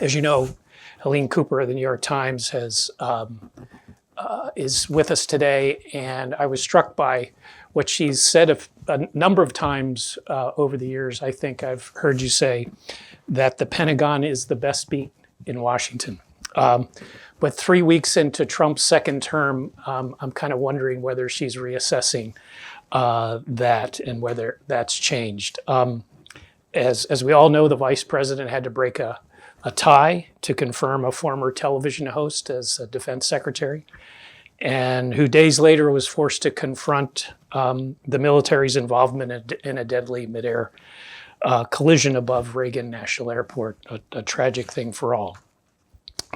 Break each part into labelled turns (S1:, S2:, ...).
S1: As you know, Helene Cooper of the New York Times is with us today, and I was struck by what she's said a number of times over the years. I think I've heard you say that the Pentagon is the best beat in Washington. But 3 weeks into Trump's second term, I'm kind of wondering whether she's reassessing that and whether that's changed. As we all know, the vice president had to break a tie to confirm a former television host as a defense secretary, and who days later was forced to confront the military's involvement in a deadly midair collision above Reagan National Airport, a tragic thing for all.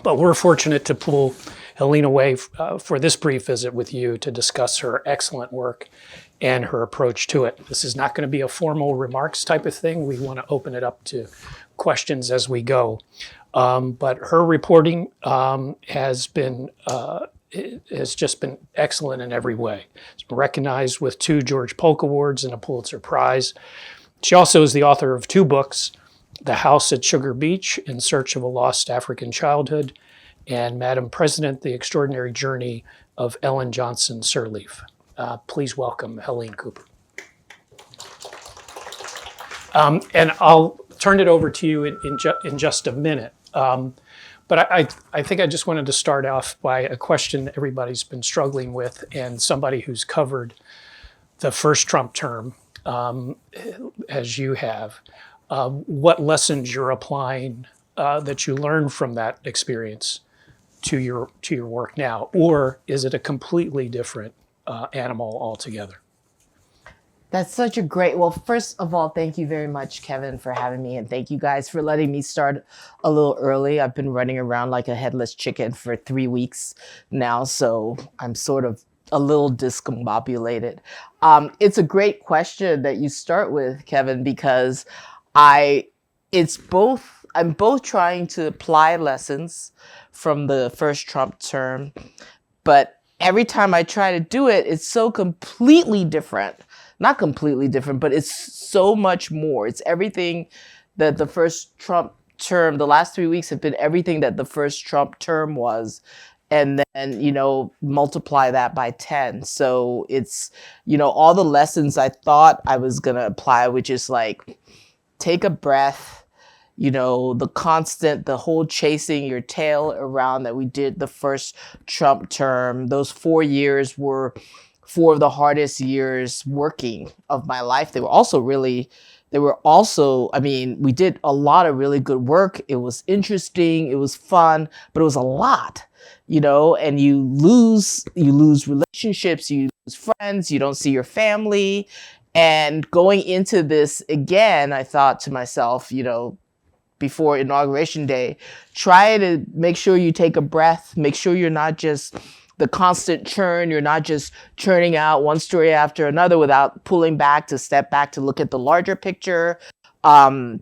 S1: But we're fortunate to pull Helene away for this brief visit with you to discuss her excellent work and her approach to it. This is not going to be a formal remarks type of thing. We want to open it up to questions as we go. But her reporting has just been excellent in every way. It's been recognized with 2 George Polk Awards and a Pulitzer Prize. She also is the author of 2 books, The House at Sugar Beach, In Search of a Lost African Childhood, and Madam President, The Extraordinary Journey of Ellen Johnson Sirleaf. Please welcome Helene Cooper. And I'll turn it over to you in just a minute. But I think I just wanted to start off by a question everybody's been struggling with, and somebody who's covered the first Trump term, as you have. What lessons you're applying that you learned from that experience to your work now, or is it a completely different animal altogether?
S2: That's such a great, well, first of all, thank you very much, Kevin, for having me. And thank you guys for letting me start a little early. I've been running around like a headless chicken for 3 weeks now, so I'm sort of a little discombobulated. It's a great question that you start with, Kevin, because I'm both trying to apply lessons from the first Trump term, but every time I try to do it, it's so completely different. Not completely different, but it's so much more. It's everything that the first Trump term, the last 3 weeks have been everything that the first Trump term was. And then, multiply that by 10. So it's, all the lessons I thought I was going to apply, which is like, take a breath, the whole chasing your tail around that we did the first Trump term. Those 4 years were 4 of the hardest years working of my life. We did a lot of really good work. It was interesting. It was fun, but it was a lot, and you lose relationships, you lose friends, you don't see your family. And going into this again, I thought to myself, before Inauguration Day, try to make sure you take a breath, make sure you're not just the constant churn, you're not just churning out one story after another without pulling back to step back to look at the larger picture. And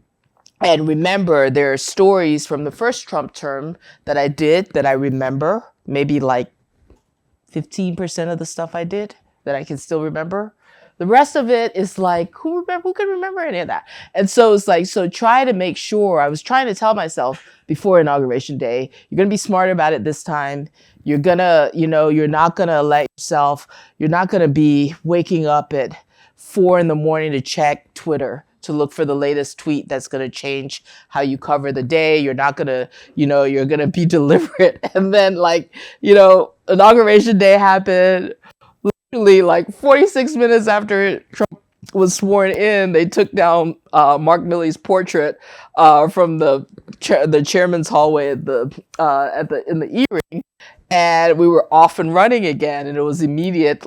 S2: remember, there are stories from the first Trump term that I did that I remember, maybe like 15% of the stuff I did that I can still remember. The rest of it is like, who can remember any of that? And so it's like, so try to make sure, I was trying to tell myself before Inauguration Day, you're going to be smarter about it this time. You're going to, you're not going to you're not going to be waking up at 4 a.m. to check Twitter to look for the latest tweet that's going to change how you cover the day. You're not going to, you're going to be deliberate. And then Inauguration Day happened. Literally, like 46 minutes after Trump was sworn in, they took down Mark Milley's portrait from the chairman's hallway in the E-ring, and we were off and running again, and it was immediate.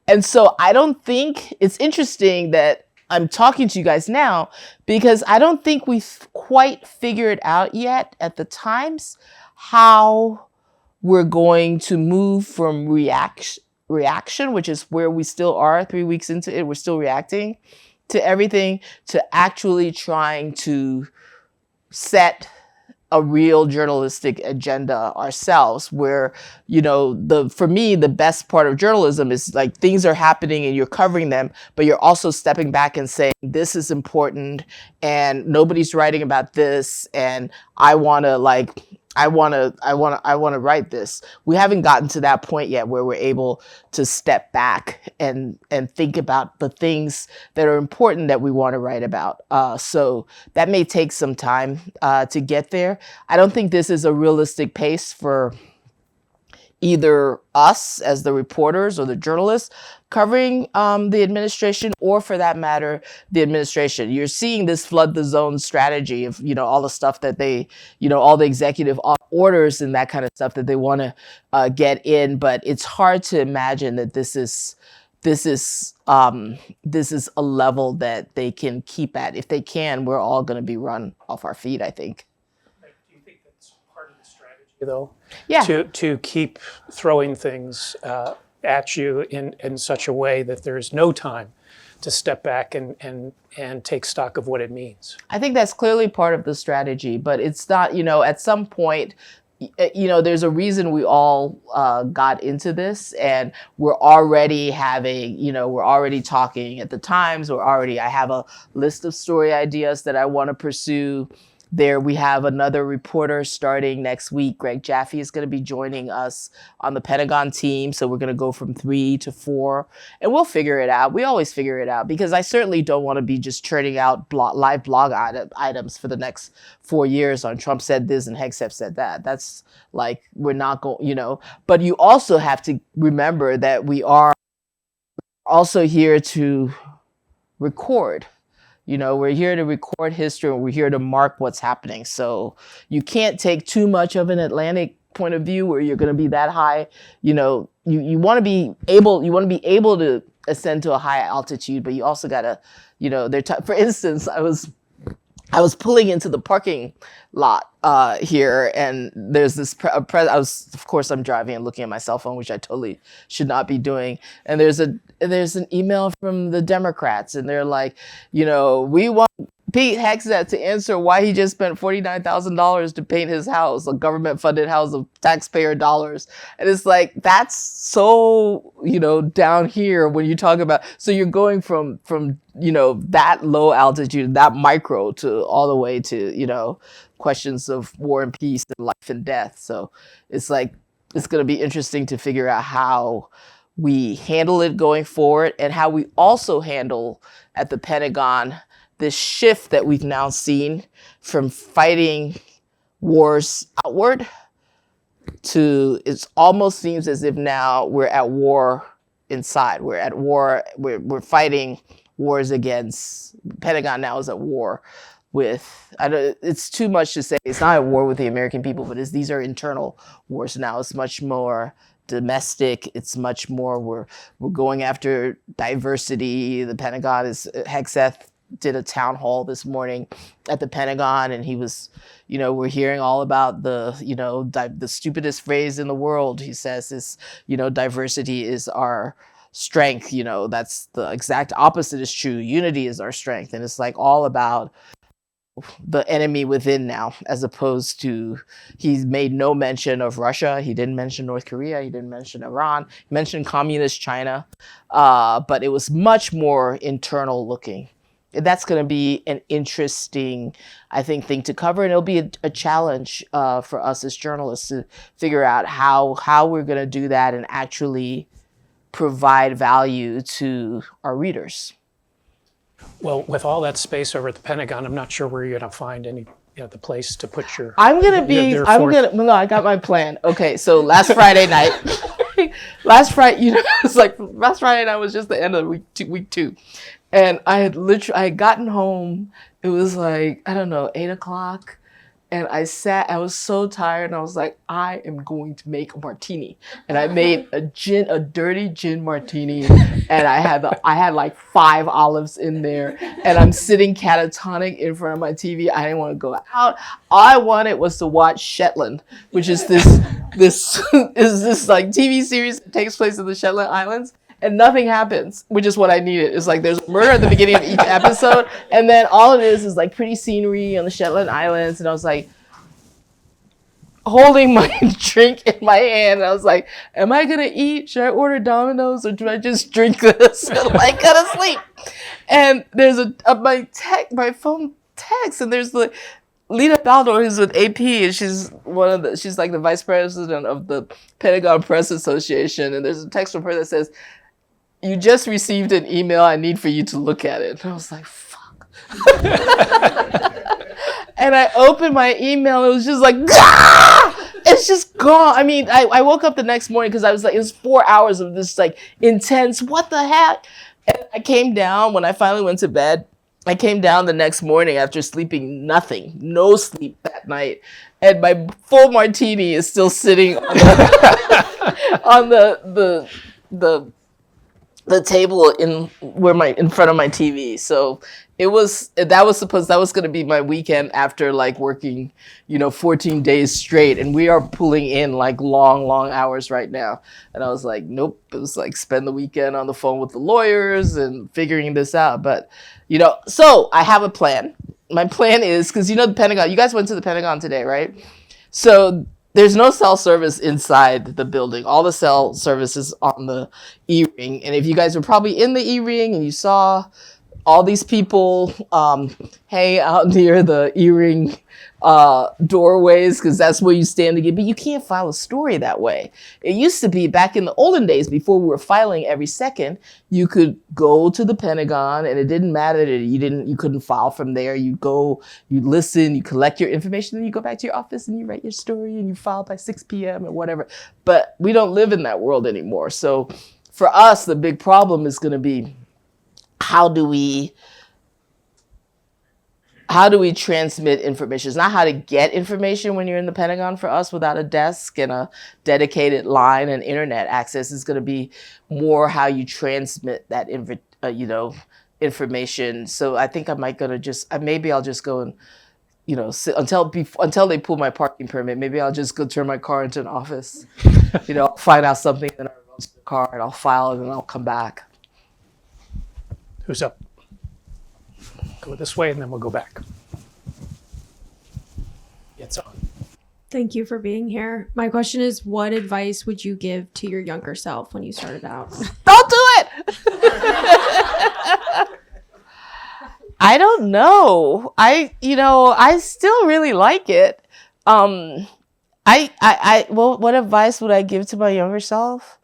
S2: And so I don't think it's interesting that I'm talking to you guys now, because I don't think we've quite figured out yet at the Times how we're going to move from reaction, which is where we still are 3 weeks into it. We're still reacting to everything, to actually trying to set a real journalistic agenda ourselves, where, you know, for me, the best part of journalism is like things are happening and you're covering them, but you're also stepping back and saying, this is important and nobody's writing about this. And I want to write this. We haven't gotten to that point yet where we're able to step back and think about the things that are important that we want to write about. So that may take some time to get there. I don't think this is a realistic pace for either us as the reporters or the journalists covering the administration, or for that matter, the administration. You're seeing this flood the zone strategy of, you know, all the stuff that they, you know, all the executive orders and that kind of stuff that they want to get in. But it's hard to imagine that this is a level that they can keep at. If they can, we're all going to be run off our feet, I think.
S1: Do you think that's part of the strategy, though?
S2: Yeah.
S1: To keep throwing things at you in such a way that there's no time to step back and take stock of what it means.
S2: I think that's clearly part of the strategy, but it's not, you know, at some point, you know, there's a reason we all got into this, and we're already having, you know, we're already talking at the Times. I have a list of story ideas that I want to pursue. There we have another reporter starting next week. Greg Jaffe is going to be joining us on the Pentagon team. So we're going to go from 3 to 4, and we'll figure it out. We always figure it out, because I certainly don't want to be just churning out live blog items for the next 4 years on Trump said this and Hegseth said that. That's like, we're not going, you know, but you also have to remember that we are also here to record. You know, we're here to record history, and we're here to mark what's happening. So you can't take too much of an Atlantic point of view where you're going to be that high. You know, you want to be able to ascend to a high altitude, but you also got to, you know, for instance, I was pulling into the parking lot here, and there's this of course I'm driving and looking at my cell phone, which I totally should not be doing. And there's an email from the Democrats, and they're like, you know, we want Pete Hegseth to answer why he just spent $49,000 to paint his house, a government-funded house of taxpayer dollars. And it's like, that's so, you know, down here when you talk about, so you're going from you know, that low altitude, that micro, to all the way to, you know, questions of war and peace and life and death. So it's like, it's going to be interesting to figure out how we handle it going forward, and how we also handle at the Pentagon this shift that we've now seen from fighting wars outward to, it almost seems as if now we're at war inside. We're at war. We're fighting wars against, Pentagon now is at war with, it's too much to say it's not at war with the American people, but these are internal wars now. It's much more domestic. It's much more, we're going after diversity. The Pentagon is, Hegseth did a town hall this morning at the Pentagon, and he was, you know, we're hearing all about the, you know, the stupidest phrase in the world, he says, is, you know, diversity is our strength. You know, that's the exact opposite is true. Unity is our strength. And it's like all about the enemy within now, as opposed to, he's made no mention of Russia. He didn't mention North Korea. He didn't mention Iran. He mentioned communist China. But it was much more internal looking. That's going to be an interesting, I think, thing to cover. And it'll be a challenge for us as journalists to figure out how we're going to do that and actually provide value to our readers.
S1: Well, with all that space over at the Pentagon, I'm not sure where you're going to find any, you know, the place to put your.
S2: No, I got my plan. Okay, so last Friday night, you know, it's like last Friday night was just the end of week two. And I had gotten home, it was like, I don't know, 8:00. And I was so tired, and I was like, I am going to make a martini. And I made a dirty gin martini, and I had like 5 olives in there, and I'm sitting catatonic in front of my TV. I didn't want to go out. All I wanted was to watch Shetland, which is this like TV series that takes place in the Shetland Islands. And nothing happens, which is what I needed. It's like there's a murder at the beginning of each episode, and then all it is like pretty scenery on the Shetland Islands. And I was like, holding my drink in my hand. I was like, am I gonna eat? Should I order Domino's or do I just drink this and like go to sleep? And there's my phone text, and there's the Lena Baldor, who's with AP, and she's like the vice president of the Pentagon Press Association. And there's a text from her that says, "You just received an email. I need for you to look at it." And I was like, fuck. And I opened my email, and it was just like, Gah! It's just gone. I mean, I woke up the next morning because I was like, it was 4 hours of this like intense, what the heck? And I came down when I finally went to bed. I came down the next morning after sleeping nothing, no sleep that night. And my full martini is still sitting on the table in front of my TV. So that was going to be my weekend after like working, 14 days straight. And we are pulling in like long hours right now. And I was like, nope. It was like spend the weekend on the phone with the lawyers and figuring this out. But, so I have a plan. My plan is, because the Pentagon, you guys went to the Pentagon today, right? So there's no cell service inside the building. All the cell service is on the E-ring. And if you guys were probably in the E-ring and you saw all these people hang out near the E-ring doorways, because that's where you stand to get, but you can't file a story that way. It used to be back in the olden days before we were filing every second, you could go to the Pentagon and it didn't matter that you couldn't file from there. You go, you listen, you collect your information, then you go back to your office and you write your story and you file by 6 p.m. or whatever. But we don't live in that world anymore. So for us, the big problem is going to be, how do we transmit information? It's not how to get information when you're in the Pentagon for us without a desk and a dedicated line and internet access. Is going to be more how you transmit that information. So I think I might maybe I'll just go and sit until they pull my parking permit. Maybe I'll just go turn my car into an office. Find out something, then I'll run to the car and I'll file it and I'll come back.
S1: Who's up? Go this way and then we'll go back. It's on.
S3: Thank you for being here. My question is, what advice would you give to your younger self when you started out?
S2: Don't do it! I don't know. I still really like it. What advice would I give to my younger self?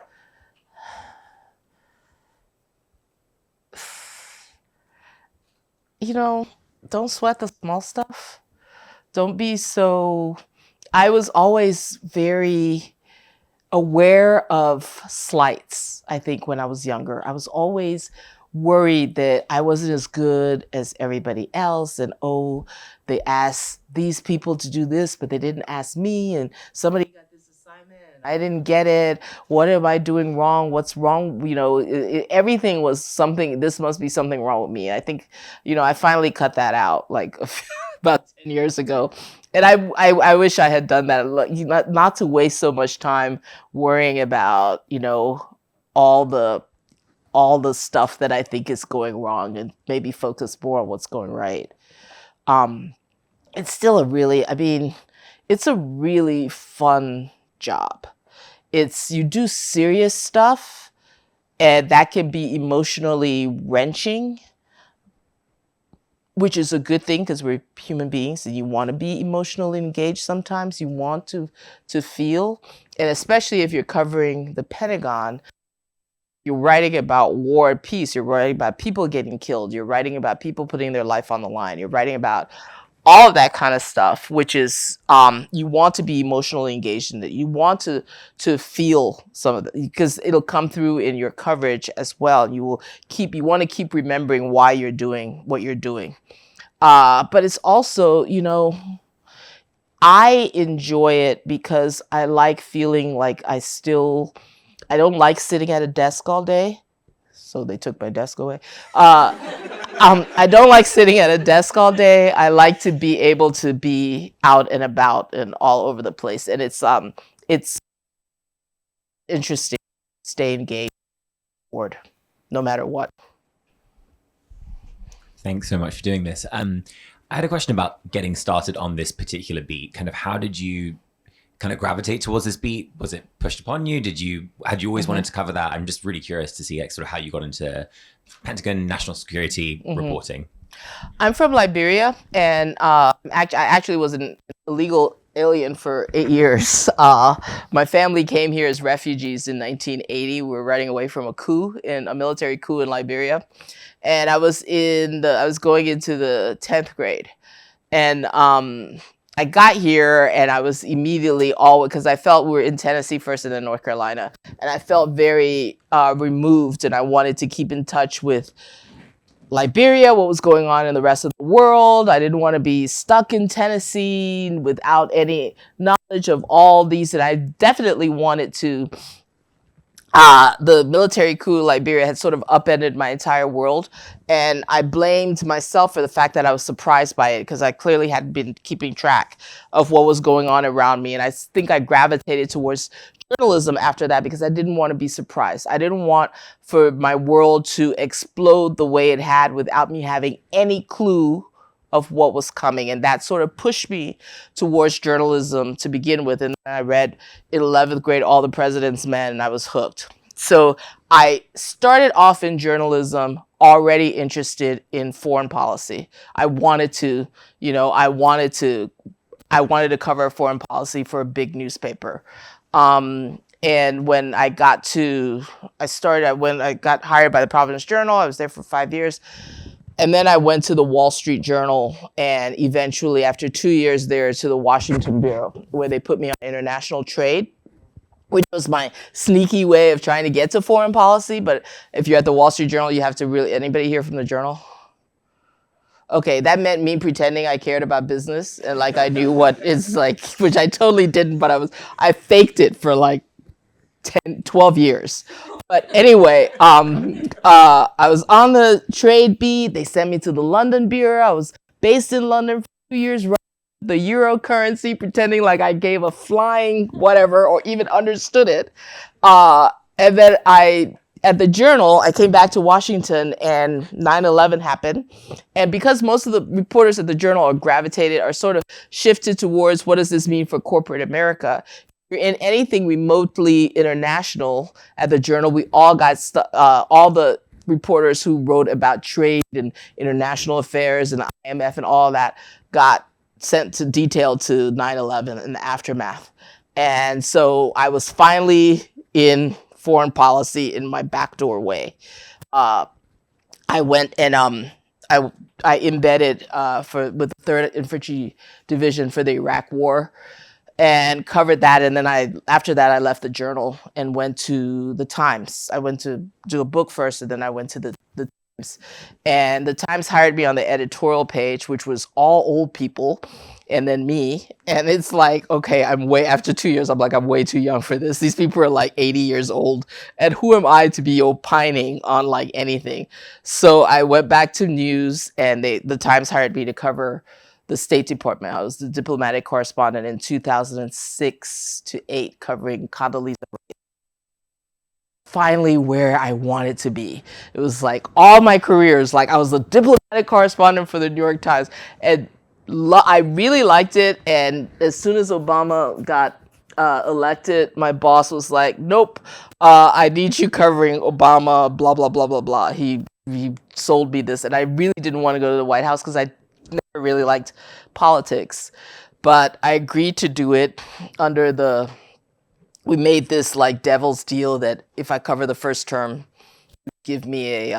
S2: Don't sweat the small stuff. Don't be so... I was always very aware of slights, I think, when I was younger. I was always worried that I wasn't as good as everybody else. And, they asked these people to do this, but they didn't ask me. And somebody got this assignment and I didn't get it. What am I doing wrong? What's wrong? Everything was something, this must be something wrong with me. I think, I finally cut that out like about 10 years ago. And I wish I had done that, not to waste so much time worrying about, all the stuff that I think is going wrong, and maybe focus more on what's going right. It's still it's a really fun job. You do serious stuff, and that can be emotionally wrenching, which is a good thing because we're human beings and you want to be emotionally engaged sometimes. You want to feel, and especially if you're covering the Pentagon, you're writing about war and peace. You're writing about people getting killed. You're writing about people putting their life on the line. You're writing about all of that kind of stuff, which is, you want to be emotionally engaged in it. You want to feel some of it because it'll come through in your coverage as well. You want to keep remembering why you're doing what you're doing. But it's also, I enjoy it because I like feeling like I don't like sitting at a desk all day. So they took my desk away. I don't like sitting at a desk all day. I like to be able to be out and about and all over the place. And it's interesting to stay engaged no matter what.
S4: Thanks so much for doing this. I had a question about getting started on this particular beat. Kind of how did you kind of gravitate towards this beat? Was it pushed upon you? Had you always wanted to cover that? I'm just really curious to see sort of how you got into Pentagon national security reporting.
S2: I'm from Liberia, and I actually was an illegal alien for 8 years. My family came here as refugees in 1980. We were running away from a military coup in Liberia, and I was going into the 10th grade, and I got here, and I was immediately because I felt we were in Tennessee first and then North Carolina, and I felt very removed, and I wanted to keep in touch with Liberia, what was going on in the rest of the world. I didn't want to be stuck in Tennessee without any knowledge of all these, and I definitely wanted to. The military coup in Liberia had sort of upended my entire world, and I blamed myself for the fact that I was surprised by it, because I clearly hadn't been keeping track of what was going on around me, and I think I gravitated towards journalism after that because I didn't want to be surprised. I didn't want for my world to explode the way it had without me having any clue of what was coming. And that sort of pushed me towards journalism to begin with. And I read in 11th grade All the President's Men, and I was hooked. So I started off in journalism already interested in foreign policy. I wanted to cover foreign policy for a big newspaper. And when I got hired by the Providence Journal, I was there for 5 years. And then I went to the Wall Street Journal, and eventually after 2 years there to the Washington Bureau, where they put me on international trade, which was my sneaky way of trying to get to foreign policy. But if you're at the Wall Street Journal, you have to anybody here from the Journal? Okay, that meant me pretending I cared about business and like I knew what it's like, which I totally didn't, but I faked it for like 12 years. But anyway, I was on the trade beat. They sent me to the London Bureau. I was based in London for 2 years, running the euro currency, pretending like I gave a flying whatever or even understood it. And then at the Journal, I came back to Washington, and 9/11 happened. And because most of the reporters at the Journal are sort of shifted towards what does this mean for corporate America, in anything remotely international at the Journal, we all got all the reporters who wrote about trade and international affairs and IMF and all that got sent to 9/11 and the aftermath. And so I was finally in foreign policy in my backdoor way. I went and I embedded with the 3rd Infantry Division for the Iraq War, and covered that. And then after that, I left the Journal and went to the Times. I went to do a book first, and then I went to the Times. And the Times hired me on the editorial page, which was all old people, and then me. And it's like, okay, after 2 years, I'm way too young for this. These people are like 80 years old. And who am I to be opining on like anything? So I went back to news, and the Times hired me to cover the State Department. I was the diplomatic correspondent in 2006 to 8, covering Condoleezza Rice. Finally where I wanted to be. It was like all my careers, like I was a diplomatic correspondent for the New York Times, and I really liked it. And as soon as Obama got elected, my boss was like, nope, I need you covering Obama, blah, blah, blah, blah, blah. He sold me this, and I really didn't want to go to the White House because I never really liked politics. But I agreed to do it we made this like devil's deal that if I cover the first term, give me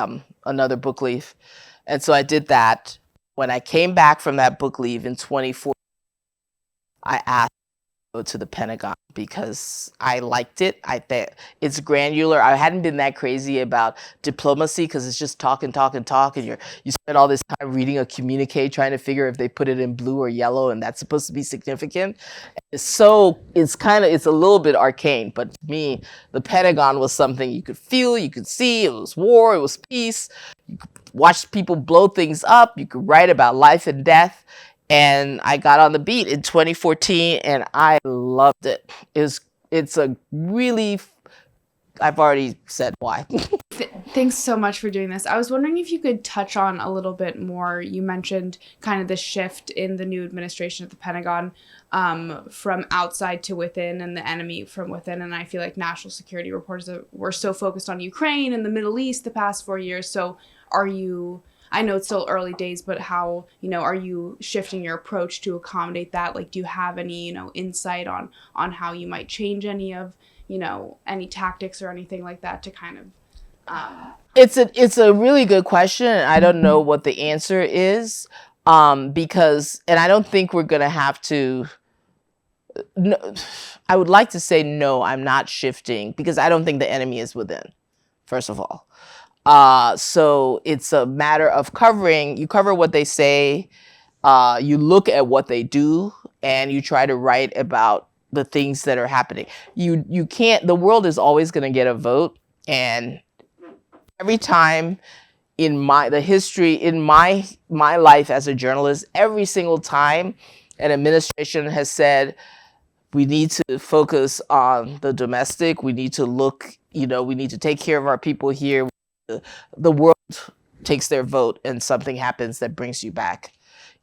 S2: another book leave. And so I did that. When I came back from that book leave in 2014, I asked to go to the Pentagon because I liked it. I think it's granular. I hadn't been that crazy about diplomacy because it's just talk and talk and talk, and you spend all this time reading a communique trying to figure if they put it in blue or yellow, and that's supposed to be significant. It's a little bit arcane, but to me, the Pentagon was something you could feel, you could see. It was war, it was peace. You could watch people blow things up. You could write about life and death. And I got on the beat in 2014, and I loved it. It's a really, I've already said why.
S5: Thanks so much for doing this. I was wondering if you could touch on a little bit more. You mentioned kind of the shift in the new administration at the Pentagon. from outside to within and the enemy from within. And I feel like national security reporters were so focused on Ukraine and the Middle East the past 4 years. So are you, I know it's still early days, but how, are you shifting your approach to accommodate that? Like, do you have any, insight on how you might change any of, any tactics or anything like that to kind of...
S2: It's a really good question. I don't know what the answer is, because, and I don't think we're going to have to, no, I would like to say, no, I'm not shifting, because I don't think the enemy is within, first of all. So it's a matter of you cover what they say, you look at what they do, and you try to write about the things that are happening. You can't, the world is always going to get a vote, and every time in my life as a journalist, every single time an administration has said, we need to focus on the domestic, we need to look, we need to take care of our people here, the world takes their vote and something happens that brings you back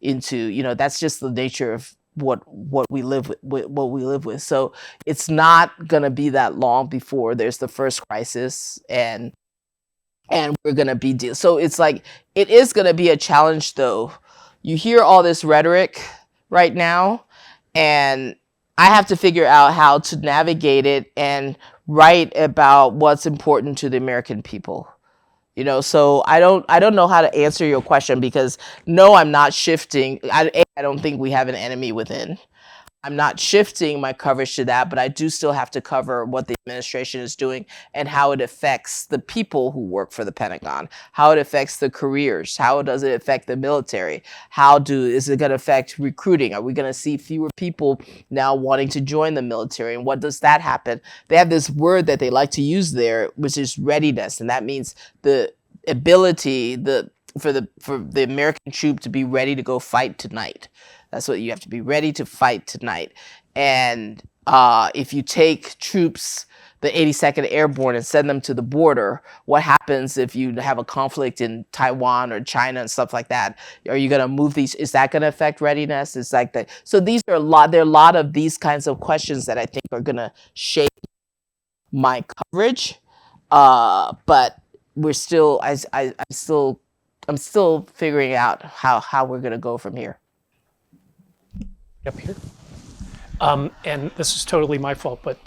S2: into, that's just the nature of what we live with. So it's not going to be that long before there's the first crisis, and we're going to be so it's like, it is going to be a challenge, though. You hear all this rhetoric right now, and I have to figure out how to navigate it and write about what's important to the American people. So I don't know how to answer your question, because no, I'm not shifting. I don't think we have an enemy within. I'm not shifting my coverage to that, but I do still have to cover what the administration is doing and how it affects the people who work for the Pentagon, how it affects the careers, how does it affect the military, is it going to affect recruiting? Are we going to see fewer people now wanting to join the military, and what does that happen? They have this word that they like to use there, which is readiness, and that means the ability for the American troop to be ready to go fight tonight. That's what you have to be ready to fight tonight. And if you take troops, the 82nd Airborne, and send them to the border, what happens if you have a conflict in Taiwan or China and stuff like that? Are you going to move these? Is that going to affect readiness? It's like that. So there are a lot of these kinds of questions that I think are going to shape my coverage. But we're still, I'm still figuring out how we're going to go from here.
S1: Up here. And this is totally my fault, but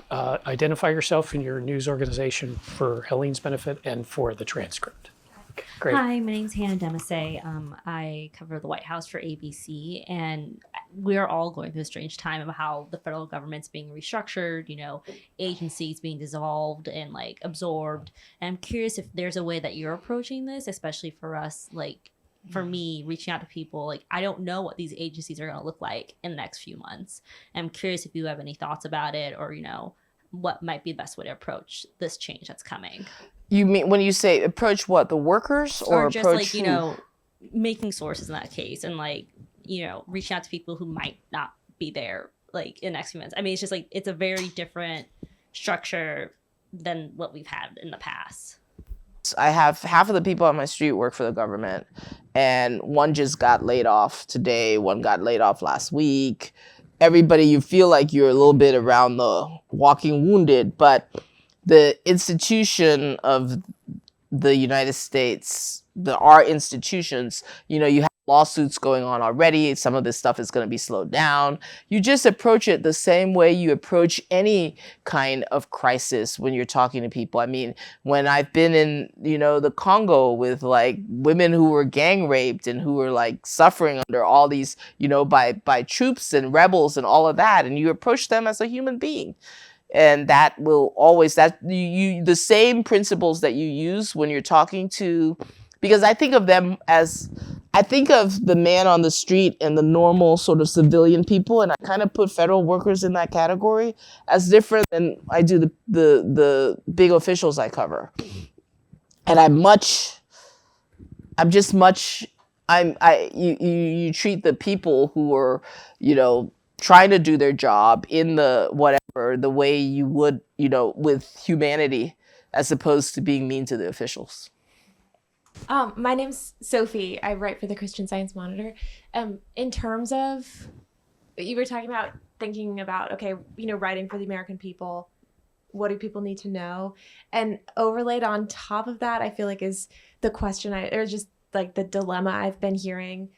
S1: identify yourself and your news organization for Helene's benefit and for the transcript. Okay, great.
S6: Hi, my name's Hannah Demasay. I cover the White House for ABC, and we're all going through a strange time of how the federal government's being restructured, agencies being dissolved and absorbed. And I'm curious if there's a way that you're approaching this, especially for us, for me, reaching out to people, I don't know what these agencies are going to look like in the next few months. I'm curious if you have any thoughts about it, or, what might be the best way to approach this change that's coming.
S2: You mean when you say approach what, the workers, or
S6: just
S2: approach
S6: making sources in that case, and reaching out to people who might not be there in the next few months. I mean, it's just it's a very different structure than what we've had in the past.
S2: I have half of the people on my street work for the government, and one just got laid off today, one got laid off last week. Everybody, you feel like you're a little bit around the walking wounded, but the institution of the United States, our institutions, you have lawsuits going on already. Some of this stuff is going to be slowed down. You just approach it the same way you approach any kind of crisis when you're talking to people. I mean, when I've been in, the Congo with women who were gang raped and who were suffering under all these, by troops and rebels and all of that, and you approach them as a human being. And that will always, the same principles that you use when you're talking to, because I think of them as, I think of the man on the street and the normal sort of civilian people, and I kind of put federal workers in that category as different than I do the big officials I cover. And you treat the people who are, trying to do their job in the way you would, with humanity, as opposed to being mean to the officials.
S7: My name's Sophie. I write for the Christian Science Monitor. In terms of, you were talking about thinking about, okay, writing for the American people, what do people need to know? And overlaid on top of that, I feel like is the question or just like the dilemma I've been hearing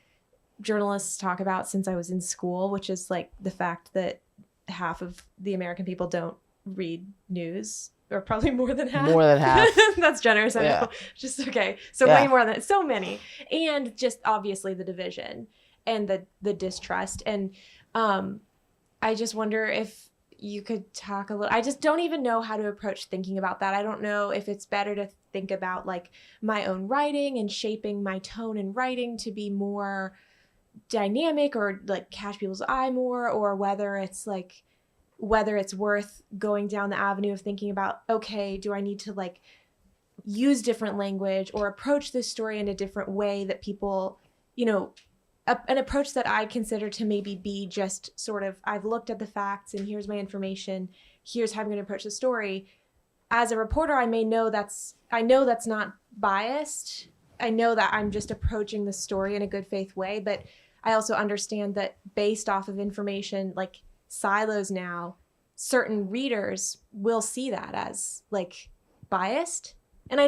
S7: journalists talk about since I was in school, which is like the fact that half of the American people don't read news, or probably more than half.
S2: More than half.
S7: That's generous, I know. Just okay. So way more than so many. And just obviously the division and the distrust. And I just wonder if you could talk a little. I just don't even know how to approach thinking about that. I don't know if it's better to think about like my own writing and shaping my tone in writing to be more dynamic or like catch people's eye more, or whether it's worth going down the avenue of thinking about, okay, do I need to like use different language or approach this story in a different way that people, an approach that I consider to maybe be just sort of, I've looked at the facts and here's my information, here's how I'm going to approach the story. As a reporter, I know that's not biased. I know that I'm just approaching the story in a good faith way, but I also understand that based off of information like silos now, certain readers will see that as like biased. And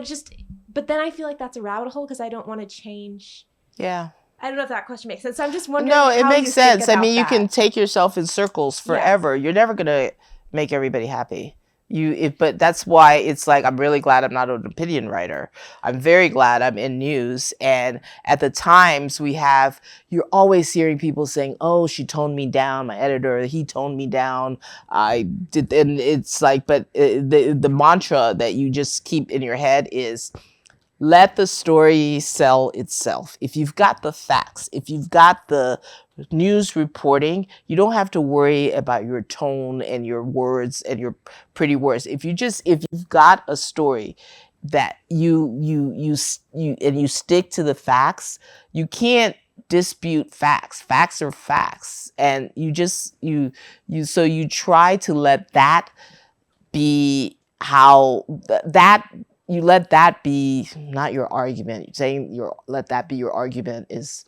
S7: but then I feel like that's a rabbit hole because I don't want to change.
S2: Yeah.
S7: I don't know if that question makes sense. So I'm just wondering.
S2: No, it
S7: how
S2: makes
S7: you think
S2: sense. I
S7: about
S2: mean, you
S7: that.
S2: can take yourself in circles forever. You're never going to make everybody happy. But that's why it's like, I'm really glad I'm not an opinion writer. I'm very glad I'm in news. And at the Times you're always hearing people saying, oh, she toned me down. My editor, he toned me down. I did. And it's like, but the mantra that you just keep in your head is, let the story sell itself. If you've got the facts, if you've got the news reporting, you don't have to worry about your tone and your words and your pretty words. If you've got a story that you stick to the facts, you can't dispute facts. Facts are facts. And you try to let that be you let that be not your argument. Saying let that be your argument is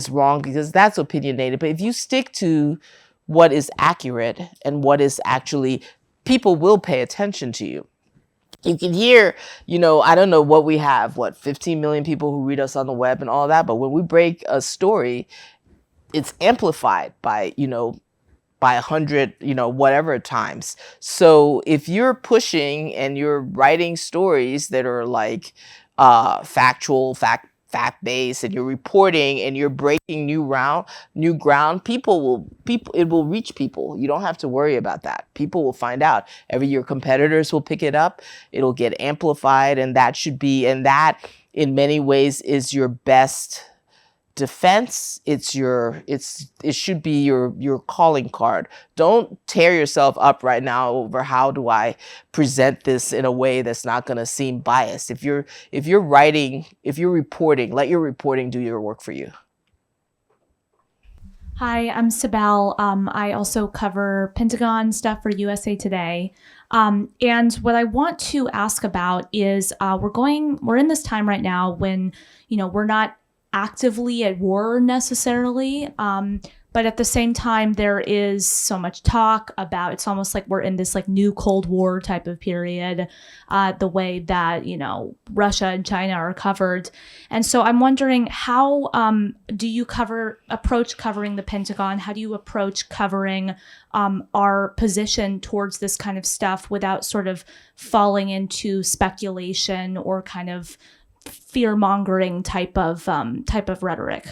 S2: wrong because that's opinionated. But if you stick to what is accurate and what is actually, people will pay attention to you. You can hear, I don't know what we have, 15 million people who read us on the web and all that. But when we break a story, it's amplified by 100, whatever times. So if you're pushing and you're writing stories that are like factual, fact-based, and you're reporting and you're breaking new ground, it will reach people. You don't have to worry about that. People will find out. Your competitors will pick it up. It'll get amplified, and that in many ways is your best defense. It should be your calling card. Don't tear yourself up right now over how do I present this in a way that's not going to seem biased. If you're reporting, let your reporting do your work for you.
S8: Hi, I'm Sibel. I also cover Pentagon stuff for USA Today. And what I want to ask about is we're in this time right now when, we're not actively at war necessarily, but at the same time there is so much talk about, it's almost like we're in this like new Cold War type of period, the way that Russia and China are covered. And so I'm wondering, how do you approach covering the Pentagon? How do you approach covering our position towards this kind of stuff without sort of falling into speculation or kind of fear-mongering type of rhetoric?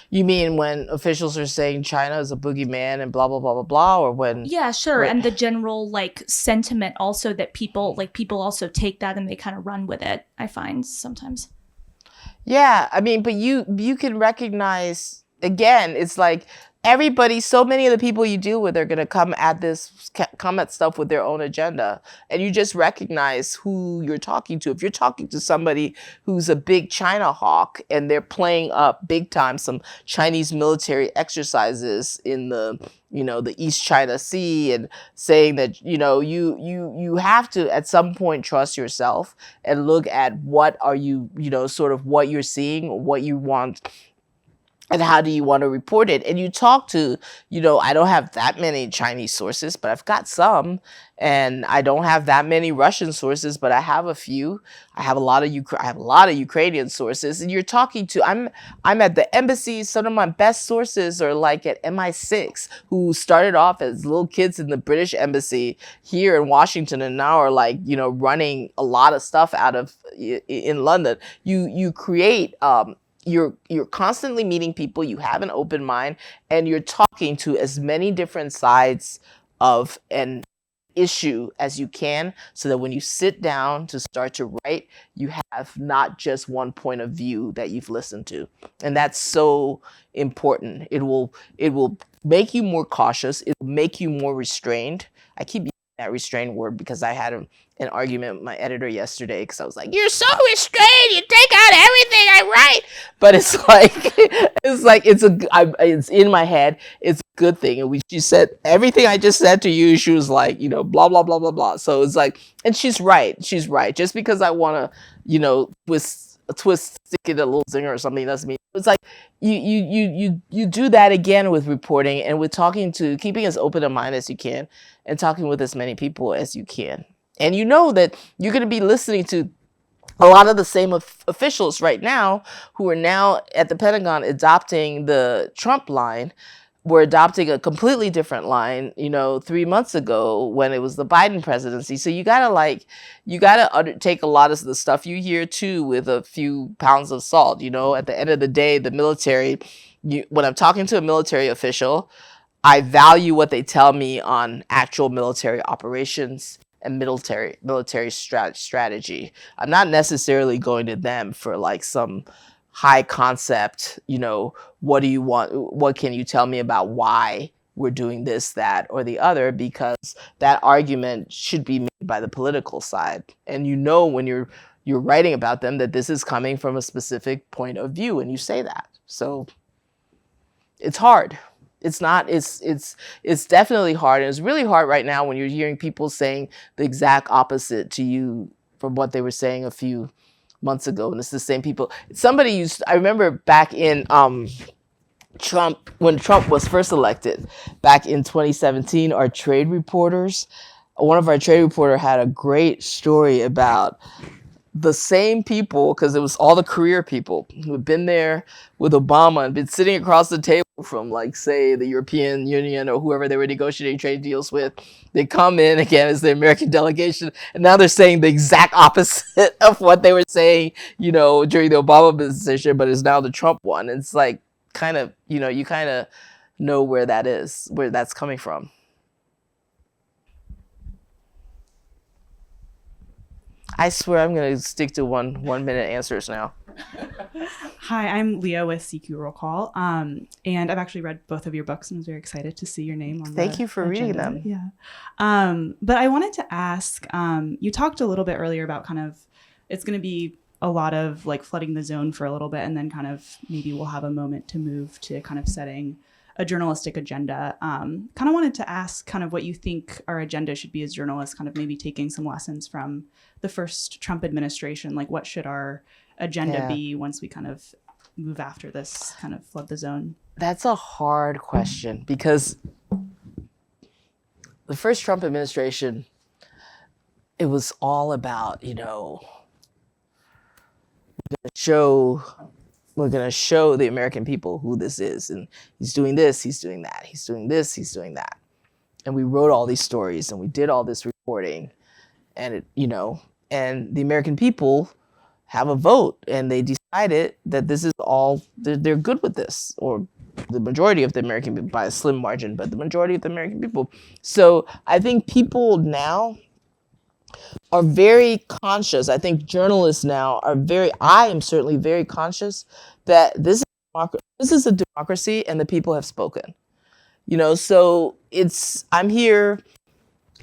S2: You mean when officials are saying China is a boogeyman and blah blah blah blah blah, or when? Yeah,
S8: sure. And the general like sentiment also that people also take that and they kind of run with it, I find sometimes.
S2: Yeah, I mean, but you can recognize, again, it's like so many of the people you deal with are going to come at stuff with their own agenda. And you just recognize who you're talking to. If you're talking to somebody who's a big China hawk and they're playing up big time some Chinese military exercises in the East China Sea and saying that, you have to at some point trust yourself and look at what are you, sort of what you're seeing, what you want And how do you want to report it? And you talk to, I don't have that many Chinese sources, but I've got some. And I don't have that many Russian sources, but I have a few. I have a lot of Ukrainian sources. And you're talking to, I'm at the embassy. Some of my best sources are like at MI6, who started off as little kids in the British embassy here in Washington, and now are like, running a lot of stuff out of in London. You create you're constantly meeting people, you have an open mind, and you're talking to as many different sides of an issue as you can, so that when you sit down to start to write, you have not just one point of view that you've listened to. And that's so important. It will make you more cautious. It will make you more restrained. I keep using that restrained word because I had an argument with my editor yesterday, because I was like, "You're so restrained. You take out everything I write." But it's like it's in my head. It's a good thing. And she said everything I just said to you. She was like, blah blah blah blah blah. So it's like, and she's right. She's right. Just because I want to, stick it a little zinger or something doesn't mean it's like you do that again with reporting and with keeping as open a mind as you can, and talking with as many people as you can. And you know that you're going to be listening to a lot of the same officials right now who are now at the Pentagon adopting the Trump line. We're adopting a completely different line, 3 months ago when it was the Biden presidency. So you gotta take a lot of the stuff you hear too with a few pounds of salt. At the end of the day, the military, when I'm talking to a military official, I value what they tell me on actual military operations and military strategy. I'm not necessarily going to them for like some high concept, what do you want? What can you tell me about why we're doing this, that, or the other? Because that argument should be made by the political side. And when you're writing about them that this is coming from a specific point of view, and you say that. So it's hard. It's definitely hard. And it's really hard right now when you're hearing people saying the exact opposite to you from what they were saying a few months ago. And it's the same people. I remember back in Trump, when Trump was first elected back in 2017, one of our trade reporter had a great story about the same people, because it was all the career people who had been there with Obama and been sitting across the table from, like, say, the European Union or whoever they were negotiating trade deals with. They come in again as the American delegation, and now they're saying the exact opposite of what they were saying, during the Obama administration, but it's now the Trump one. It's like, you kind of know where that's coming from. I swear I'm going to stick to one minute answers now.
S9: Hi, I'm Leah with CQ Roll Call. And I've actually read both of your books and was very excited to see your name on
S2: Thank you for reading them.
S9: Yeah. But I wanted to ask, you talked a little bit earlier about it's going to be a lot of like flooding the zone for a little bit, and then kind of maybe we'll have a moment to move to kind of setting a journalistic agenda. Kind of wanted to ask kind of what you think our agenda should be as journalists, kind of maybe taking some lessons from the first Trump administration. Like, what should our agenda be once we kind of move after this kind of flood the zone?
S2: That's a hard question, because the first Trump administration, it was all about, we're going to show the American people who this is. And he's doing this, he's doing that, he's doing this, he's doing that. And we wrote all these stories and we did all this reporting. And, and the American people have a vote, and they decided that this is all, they're good with this, or the majority of the American people, by a slim margin, but the majority of the American people. So I think people now are very conscious. I think journalists now I am certainly very conscious that this is a democracy and the people have spoken. So I'm here,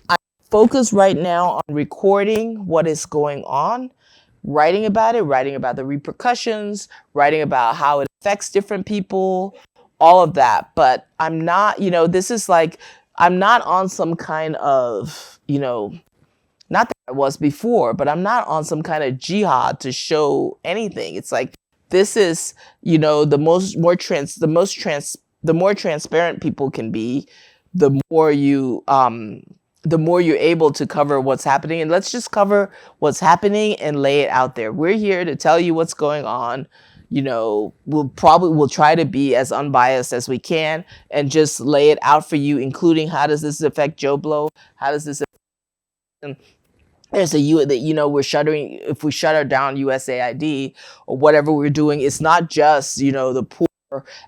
S2: I'm focused right now on recording what is going on, writing about the repercussions, writing about how it affects different people, all of that. But I'm not, I'm not on some kind of, not that I was before, but I'm not on some kind of jihad to show anything. It's like, this is, you know, the more transparent people can be, the more you're able to cover what's happening. And let's just cover what's happening and lay it out there. We're here to tell you what's going on. You know, we'll try to be as unbiased as we can and just lay it out for you, including how does this affect Joe Blow? How does this affect, there's we're shuttering, if we shutter down USAID or whatever we're doing, it's not just, you know, the poor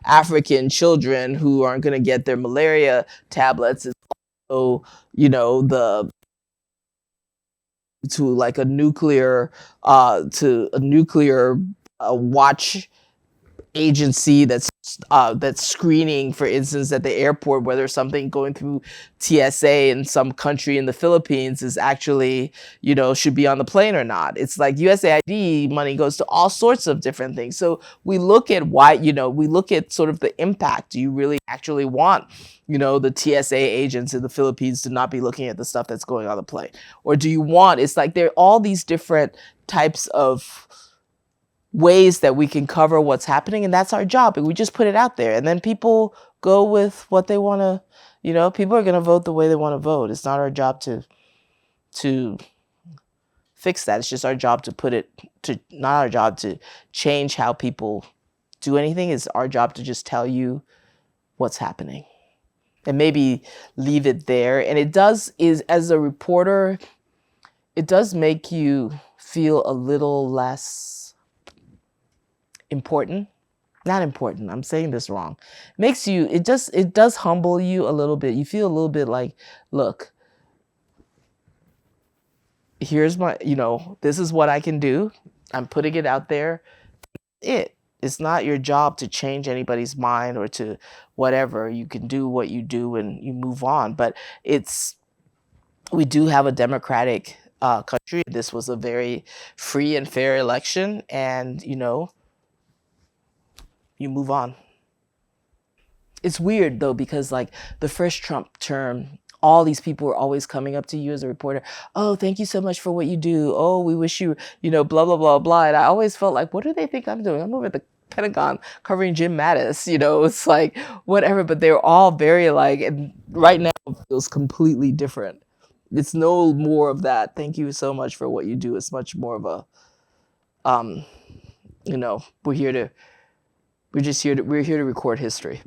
S2: African children who aren't going to get their malaria tablets. It's also, you know, to a nuclear watch agency that's screening, for instance, at the airport, whether something going through TSA in some country in the Philippines is actually, you know, should be on the plane or not. It's like USAID money goes to all sorts of different things. So we look at we look at sort of the impact. Do you really actually want, you know, the TSA agents in the Philippines to not be looking at the stuff that's going on the plane? Or do you want, it's like there are all these different types of ways that we can cover what's happening, and that's our job. And we just put it out there, and then people go with what they want to, you know, people are going to vote the way they want to vote. It's not our job to fix that. It's just our job not our job to change how people do anything. It's our job to just tell you what's happening and maybe leave it there. And as a reporter, it does make you feel a little less important. Not important, I'm saying this wrong. It does humble you a little bit. You feel a little bit like, look, here's my, you know, this is what I can do. I'm putting it out there. It's not your job to change anybody's mind or to whatever. You can do what you do and you move on. But we do have a democratic country. This was a very free and fair election, and, you know, you move on. It's weird though, because like the first Trump term, all these people were always coming up to you as a reporter. Oh, thank you so much for what you do. Oh, we wish you, you know, blah, blah, blah, blah. And I always felt like, what do they think I'm doing? I'm over at the Pentagon covering Jim Mattis, you know, it's like whatever, but they're all very like, and right now it feels completely different. It's no more of that. Thank you so much for what you do. It's much more of a, you know, we're here to record history.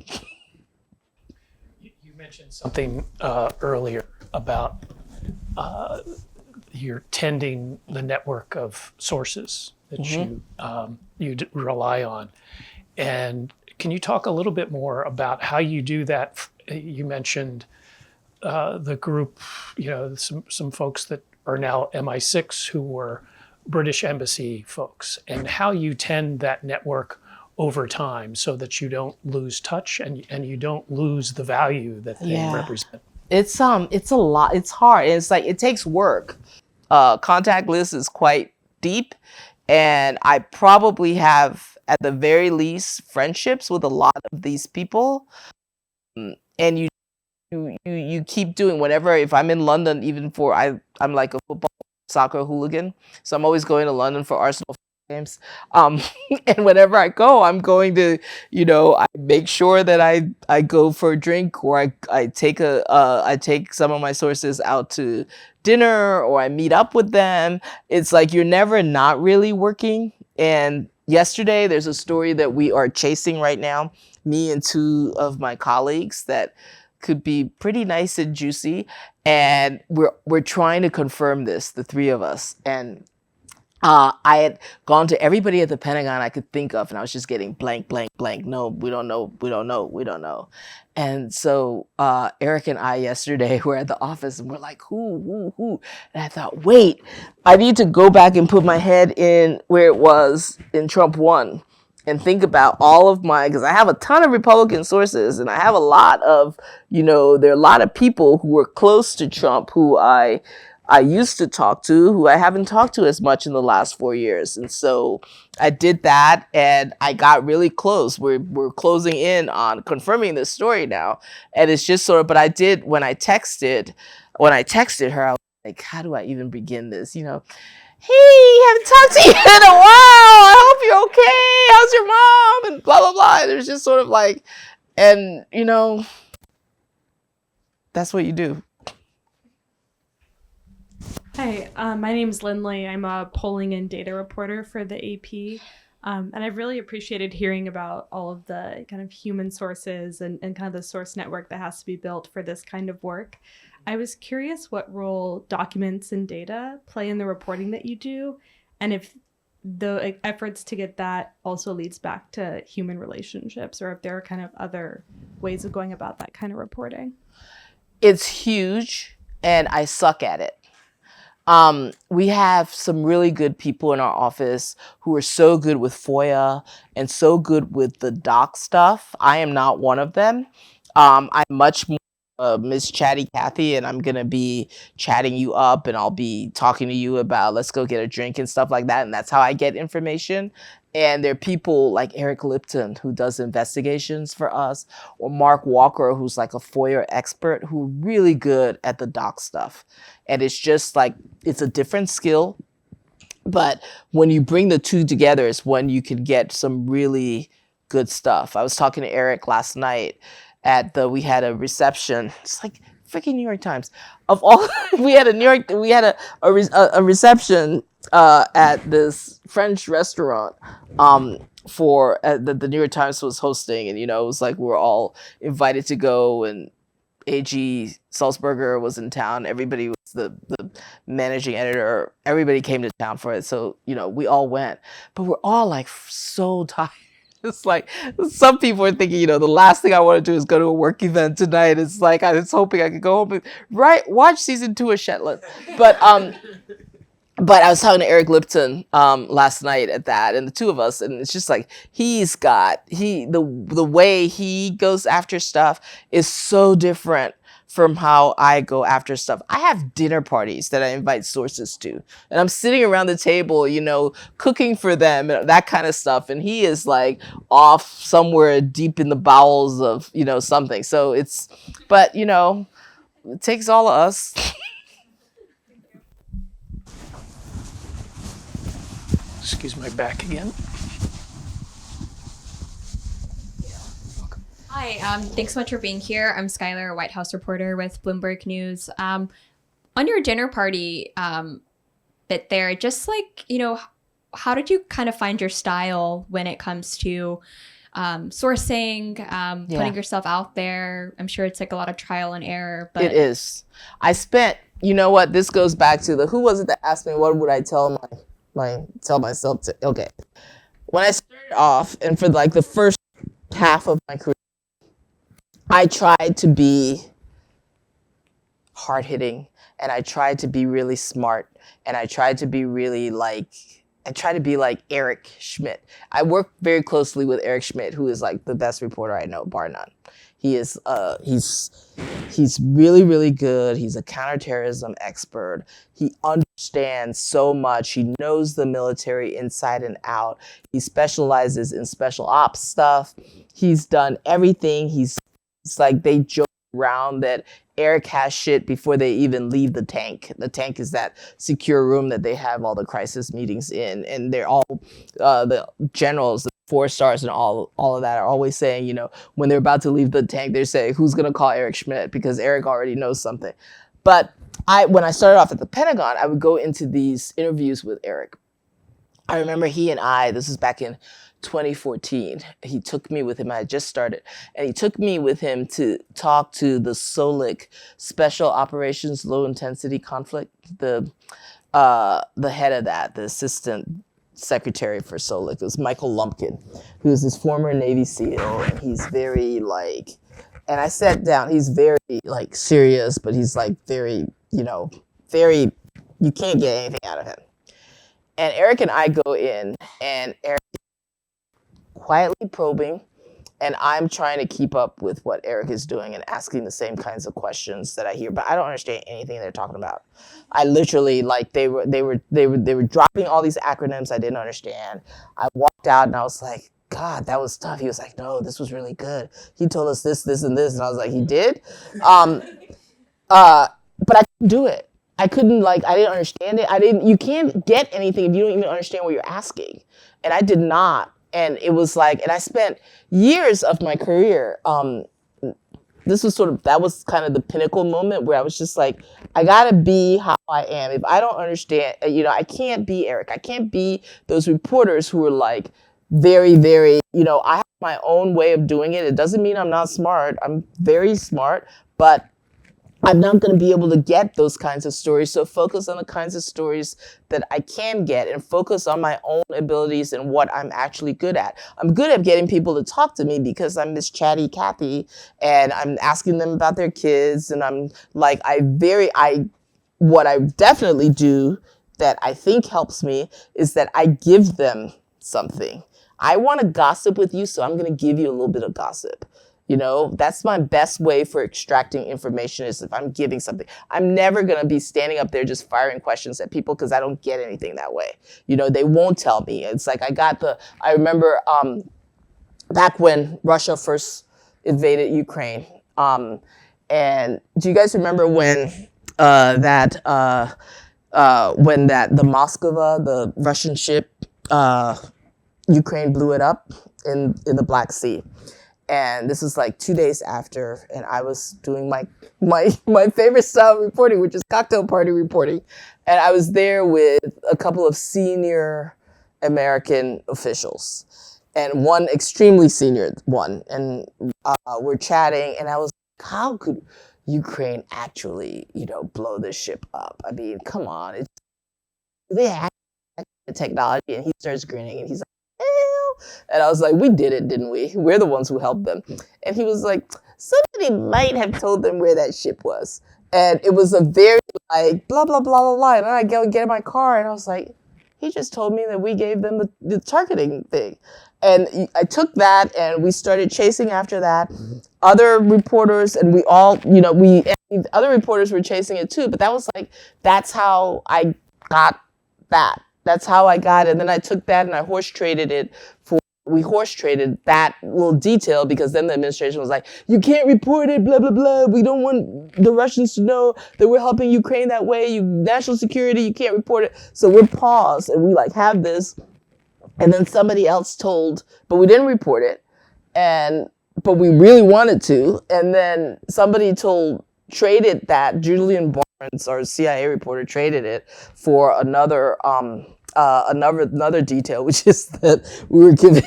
S1: You mentioned something earlier about you're tending the network of sources that you rely on. And can you talk a little bit more about how you do that? You mentioned the group, you know, some folks that are now MI6 who were British Embassy folks, and how you tend that network over time so that you don't lose touch and you don't lose the value that they represent.
S2: It's a lot. It's hard. It's like, it takes work. Contact list is quite deep, and I probably have, at the very least, friendships with a lot of these people. And you keep doing whatever. If I'm in London, even I'm like a soccer hooligan, so I'm always going to London for Arsenal games. And whenever I go, I'm going to, you know, I make sure that I go for a drink, or I take some of my sources out to dinner, or I meet up with them. It's like you're never not really working. And yesterday, there's a story that we are chasing right now, me and two of my colleagues, that could be pretty nice and juicy. And we're trying to confirm this, the three of us. And I had gone to everybody at the Pentagon I could think of, and I was just getting blank, blank, blank. No, we don't know, we don't know, we don't know. And so Eric and I yesterday were at the office, and we're like, who? And I thought, wait, I need to go back and put my head in where it was in Trump 1 and think about all of because I have a ton of Republican sources, and I have a lot of, you know, there are a lot of people who were close to Trump who I used to talk to, who I haven't talked to as much in the last 4 years. And so I did that, and I got really close. We're closing in on confirming this story now. And it's just sort of, but I did, when I texted her, I was like, how do I even begin this, you know? hey, haven't talked to you in a while. I hope you're okay. How's your mom? And blah, blah, blah. And there's just sort of like, and, you know, that's what you do.
S10: Hi, my name is Lindley. I'm a polling and data reporter for the AP. And I've really appreciated hearing about all of the kind of human sources and kind of the source network that has to be built for this kind of work. I was curious what role documents and data play in the reporting that you do, and if the efforts to get that also leads back to human relationships, or if there are kind of other ways of going about that kind of reporting.
S2: It's huge, and I suck at it. We have some really good people in our office who are so good with FOIA and so good with the doc stuff. I am not one of them. I'm much more Miss Chatty Cathy, and I'm going to be chatting you up, and I'll be talking to you about let's go get a drink and stuff like that. And that's how I get information. And there are people like Eric Lipton, who does investigations for us, or Mark Walker, who's like a FOIA expert, who are really good at the doc stuff. And it's just like, it's a different skill. But when you bring the two together is when you can get some really good stuff. I was talking to Eric last night we had a reception. It's like freaking New York Times. Of all, we had a reception at this French restaurant the New York Times was hosting, and you know, it was like we were all invited to go, and A.G. Salzberger was in town. Everybody was the managing editor. Everybody came to town for it, so you know, we all went, but we're all like so tired. It's like some people are thinking, you know, the last thing I want to do is go to a work event tonight. It's like I was hoping I could go home and watch season 2 of Shetland. But I was talking to Eric Lipton last night at that, and the two of us, and it's just like the way he goes after stuff is so different from how I go after stuff. I have dinner parties that I invite sources to, and I'm sitting around the table, you know, cooking for them and that kind of stuff. And he is like off somewhere deep in the bowels of, you know, something. So but you know, it takes all of us.
S1: Excuse my back again.
S11: Hi, thanks so much for being here. I'm Skylar, a White House reporter with Bloomberg News. On your dinner party bit there, just like, you know, how did you kind of find your style when it comes to sourcing, putting yourself out there? I'm sure it's like a lot of trial and error. But
S2: it is. You know what, this goes back to who was it that asked me what would I tell myself to, okay. When I started off, and for like the first half of my career, I tried to be hard-hitting, and I tried to be really smart, and I tried to be really like Eric Schmidt. I work very closely with Eric Schmidt, who is like the best reporter I know, bar none. He is he's really, really good. He's a counterterrorism expert. He understands so much. He knows the military inside and out. He specializes in special ops stuff. He's done everything. It's like they joke around that Eric has shit before they even leave the tank. The tank is that secure room that they have all the crisis meetings in, and they're all the generals, the 4 stars, and all of that are always saying, you know, when they're about to leave the tank, they're saying, who's gonna call Eric Schmidt, because Eric already knows something. But when I started off at the Pentagon, I would go into these interviews with Eric. I remember this is back in 2014. He took me with him. I had just started, and he took me with him to talk to the SOLIC, Special Operations Low Intensity Conflict, the head of that, the assistant secretary for SOLIC. It was Michael Lumpkin, who's this former Navy SEAL, and he's very like, and I sat down, he's very like serious, but he's like very, you know, very, you can't get anything out of him. And Eric and I go in, and Eric quietly probing, and I'm trying to keep up with what Eric is doing and asking the same kinds of questions that I hear, but I don't understand anything they're talking about. I literally, like, they were dropping all these acronyms I didn't understand. I walked out and I was like, God, that was tough. He was like, no, this was really good. He told us this, and this, and I was like, he did? But I couldn't do it. I couldn't I didn't understand it. You can't get anything if you don't even understand what you're asking. And I did not. And it was and I spent years of my career, this was that was kind of the pinnacle moment where I was just I gotta be how I am. If I don't understand, I can't be Eric. I can't be those reporters who are very, very, I have my own way of doing it. It doesn't mean I'm not smart. I'm very smart, but I'm not going to be able to get those kinds of stories. So focus on the kinds of stories that I can get and focus on my own abilities and what I'm actually good at. I'm good at getting people to talk to me because I'm Miss Chatty Cathy and I'm asking them about their kids. And I'm what I definitely do that I think helps me is that I give them something. I want to gossip with you, so I'm going to give you a little bit of gossip. That's my best way for extracting information is if I'm giving something. I'm never going to be standing up there just firing questions at people because I don't get anything that way. They won't tell me. It's I remember back when Russia first invaded Ukraine. And do you guys remember when the Moskva, the Russian ship, Ukraine blew it up in the Black Sea? And this was 2 days after, and I was doing my favorite style of reporting, which is cocktail party reporting. And I was there with a couple of senior American officials, and one extremely senior one. And we're chatting, and I was like, how could Ukraine actually, blow this ship up? I mean, come on. They have the technology, and he starts grinning, and he's like, and I was like, we did it, didn't we? We're the ones who helped them. And he was like, somebody might have told them where that ship was. And it was a very blah, blah, blah, blah, blah. And then I go and get in my car and I was like, he just told me that we gave them the targeting thing. And I took that and we started chasing after that. Other reporters and we all, other reporters were chasing it too. But that was that's how I got that. That's how I got it. And then I took that and I horse traded that little detail because then the administration was like, you can't report it, blah, blah, blah. We don't want the Russians to know that we're helping Ukraine that way. National security, you can't report it. So we're paused and we have this. And then somebody else told, but we didn't report it. But we really wanted to. And then somebody traded that, Julian Barnes, our CIA reporter, traded it for another detail, which is that we were giving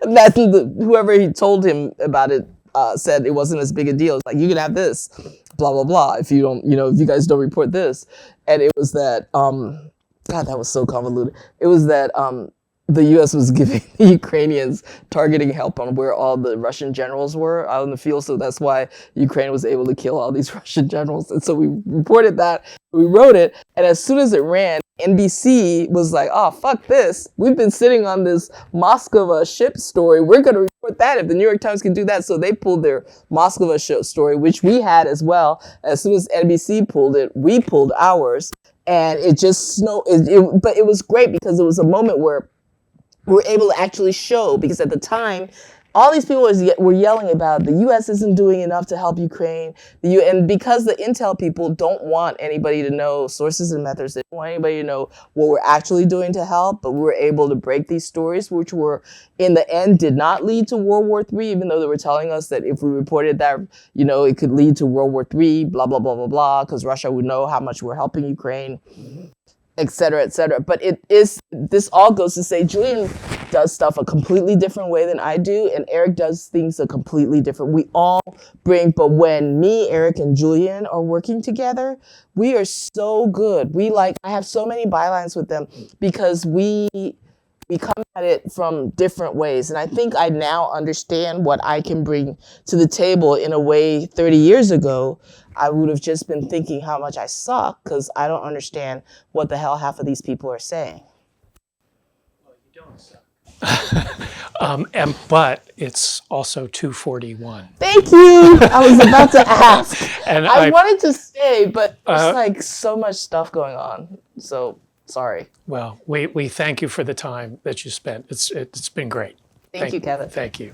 S2: that's whoever he told him about it said it wasn't as big a deal. It's you can have this, blah blah blah, if you don't, if you guys don't report this. And it was that God, that was so convoluted. It was that the U.S. was giving the Ukrainians targeting help on where all the Russian generals were out in the field. So that's why Ukraine was able to kill all these Russian generals. And so we reported that, we wrote it. And as soon as it ran, NBC was like, oh, fuck this. We've been sitting on this Moskva ship story. We're going to report that if the New York Times can do that. So they pulled their Moskva ship story, which we had as well. As soon as NBC pulled it, we pulled ours. And it just snowed. But it was great because it was a moment where we were able to actually show, because at the time, all these people were yelling about the U.S. isn't doing enough to help Ukraine. And because the intel people don't want anybody to know sources and methods, they don't want anybody to know what we're actually doing to help, but we were able to break these stories, which were, in the end, did not lead to World War III, even though they were telling us that if we reported that, it could lead to World War III, blah, blah, blah, blah, blah, because Russia would know how much we're helping Ukraine, et cetera, et cetera. But this all goes to say Julian does stuff a completely different way than I do, and Eric does things a completely different. We all bring, but when me, Eric, and Julian are working together, we are so good. I have so many bylines with them because we come at it from different ways. And I think I now understand what I can bring to the table in a way 30 years ago I would have just been thinking how much I suck because I don't understand what the hell half of these people are saying.
S1: Well, you don't suck. But it's also 2:41.
S2: Thank you. I was about to ask.
S1: And
S2: I wanted to stay, but there's so much stuff going on. So sorry.
S1: Well, we thank you for the time that you spent. It's been great.
S2: Thank you, Kevin.
S1: Thank you.